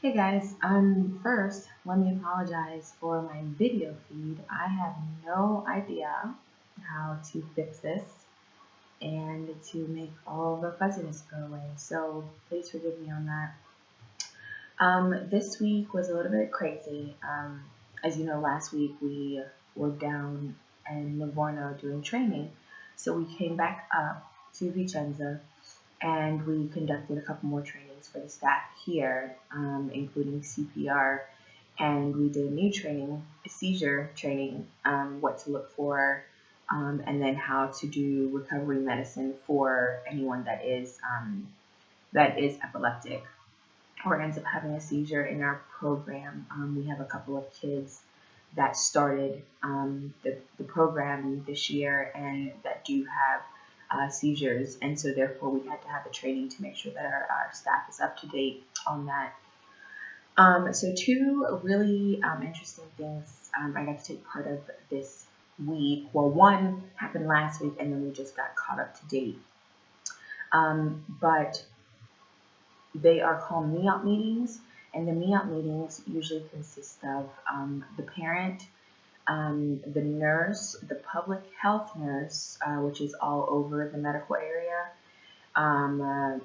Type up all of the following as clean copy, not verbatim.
Hey guys, first, let me apologize for my video feed. I have no idea how to fix this and to make all the fuzziness go away, so please forgive me on that. This week was a little bit crazy. As you know, last week we were down in Livorno doing training, so we came back up to Vicenza and we conducted a couple more trainings for the staff here, including CPR, and we did a new training, a seizure training, what to look for, and then how to do recovery medicine for anyone that is epileptic or ends up having a seizure in our program. We have a couple of kids that started the program this year and that do have seizures, and so therefore we had to have the training to make sure that our staff is up to date on that. So two really interesting things I got to take part of this week. Well, one happened last week and then we just got caught up to date. But they are called MEOP meetings, and the MEOP meetings usually consist of the parent, the nurse, the public health nurse, which is all over the medical area, a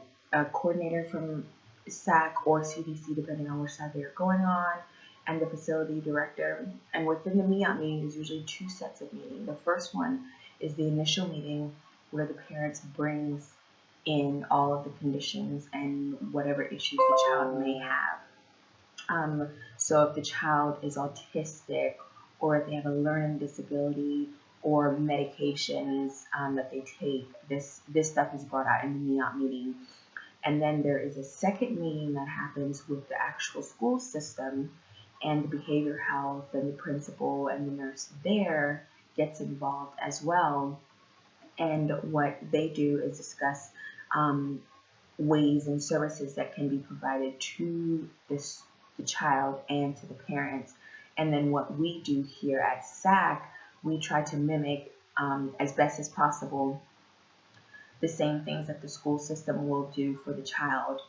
coordinator from SAC or CDC, depending on which side they are going on, and the facility director. And within the MEOP meeting, there's usually two sets of meetings. The first one is the initial meeting where the parents brings in all of the conditions and whatever issues the child may have. So if the child is autistic, or if they have a learning disability or medications that they take, this stuff is brought out in the MEOP meeting. And then there is a second meeting that happens with the actual school system, and the behavior health and the principal and the nurse there gets involved as well. And what they do is discuss ways and services that can be provided to the child and to the parents. And then what we do here at SAC, we try to mimic as best as possible the same things that the school system will do for the child.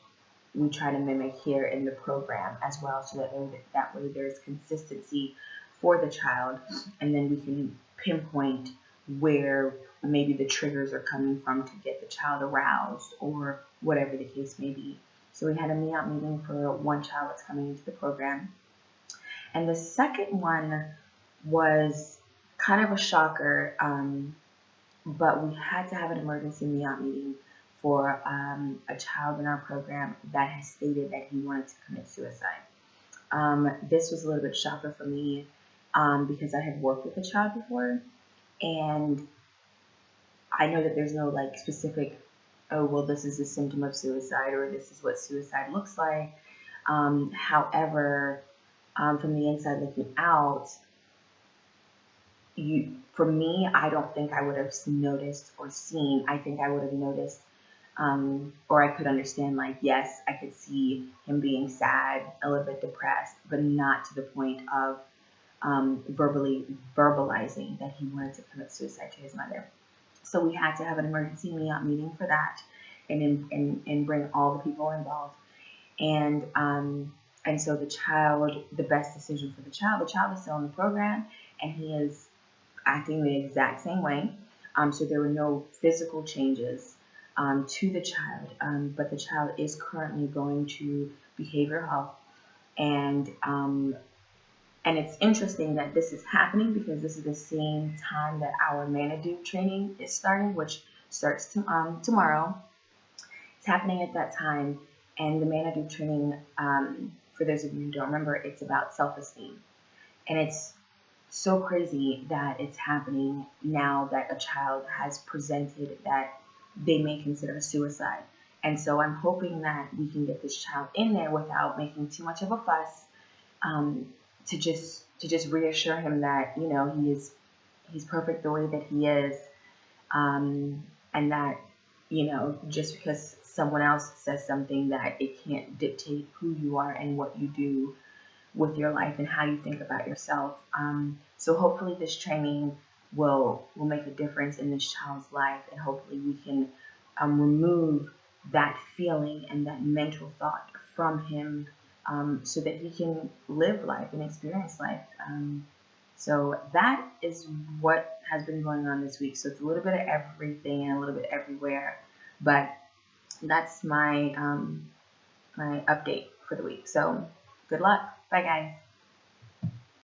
We try to mimic here in the program as well, so that way there's consistency for the child, and then we can pinpoint where maybe the triggers are coming from to get the child aroused or whatever the case may be. So we had a MEOP meeting for one child that's coming into the program. And the second one was kind of a shocker, but we had to have an emergency MEOP meeting for a child in our program that has stated that he wanted to commit suicide. This was a little bit shocker for me because I had worked with a child before, and I know that there's no like specific, oh, well, this is a symptom of suicide or this is what suicide looks like. However, from the inside looking out, for me, I don't think I would have noticed or seen. I think I would have noticed, or I could understand, like, yes, I could see him being sad, a little bit depressed, but not to the point of verbalizing that he wanted to commit suicide to his mother. So we had to have an emergency MEOP meeting for that, and bring all the people involved. And so the best decision for the child is still in the program, and he is acting the exact same way. So there were no physical changes to the child, but the child is currently going to behavioral health, and it's interesting that this is happening because this is the same time that our Manadu training is starting, which starts tomorrow. It's happening at that time, and the Manadu training, for those of you who don't remember, it's about self-esteem. And it's so crazy that it's happening now that a child has presented that they may consider suicide. And so I'm hoping that we can get this child in there without making too much of a fuss, to just reassure him that, you know, he's perfect the way that he is, and that, you know, just because someone else says something, that it can't dictate who you are and what you do with your life and how you think about yourself. So hopefully this training will make a difference in this child's life, and hopefully we can remove that feeling and that mental thought from him so that he can live life and experience life. So that is what has been going on this week. So it's a little bit of everything and a little bit everywhere, but that's my my update for the week. So good luck. Bye, guys.